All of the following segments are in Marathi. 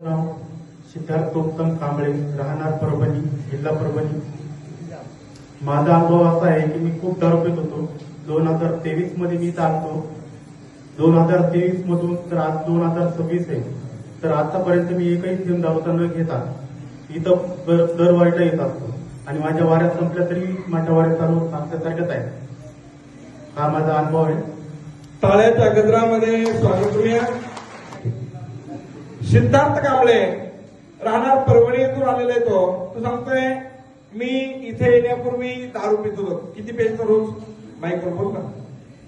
नाव सिद्धार्थ उत्तम कांबळे, राहणार परभणी, जिल्हा परभणी. माझा अनुभव असा आहे की मी खूप दारू पित होतो. 2023 मध्ये मी चालतो. 2023 मधून तर आज 2026 आहे, तर आतापर्यंत मी एकही थेंब दारूचा न घेता इथं दरवारीला येत असतो आणि माझ्या वाऱ्यात संपल्या तरी माझ्या वाऱ्यात चालू असल्यासारखंच आहे. हा माझा अनुभव आहे. टाळ्याच्या गजरामध्ये स्वागत करूया. सिद्धार्थ कांबळे, राहणार परभणी येथून आलेला आहे. तो सांगतोय मी इथे येण्यापूर्वी दारू पित होतो. किती प्यायचा रोज? मायक्रोफोन ना.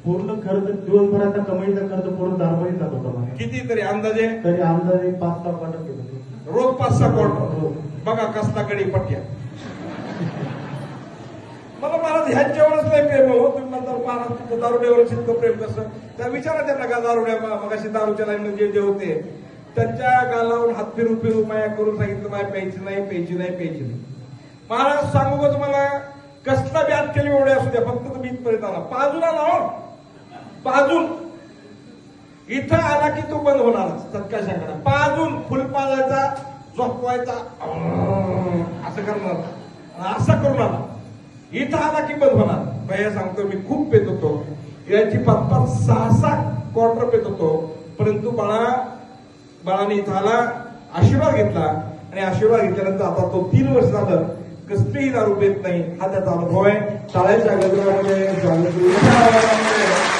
पूर्ण खर्च, दिवसभराचा कमाईचा खर्च पूर्ण दारूमध्ये जात होता माझा. किती तरी अंदाजे? तरी अंदाजे 5-6 क्वार्टर घेत होतो रोज 5-6 क्वार्टर. बघा कसला गडी पट्ट्या. मला महाराज ह्यांच्यावरच नाही प्रेम हो. तुम्ही म्हणता महाराज दारुड्यावरच इतकं प्रेम कसं? त्या विचारा त्यांना का दारुड्या मग अशी दारूच्या लाईन जे होते त्यांच्या गालावरून हात फिरू फिरू माया करून सांगितलं माया प्यायची नाही प्यायची नाही प्यायची नाही. महाराज सांगू का तुम्हाला, कसला बी केली एवढे असू द्या, फक्त तुम्ही इथपर्यंत आला, पाजून आला हो, पाजून इथं आला की तो बंद होणार. सत्काशाकडे पाजून फुल पाजायचा, झोपवायचा, असं करणार, असं करून आला. इथं आला की बंद होणार. भैया सांगतो मी खूप पेत होतो, याची 5-5, 6-6 क्वार्टर पेत होतो. परंतु बाळाने इथं आला, आशीर्वाद घेतला आणि आशीर्वाद घेतल्यानंतर आता तो 3 वर्ष झालं कसलीही दारू पेत नाही. हा त्याचा अनुभव आहे. टाळ्याच्या गजरामध्ये स्वागत करूया.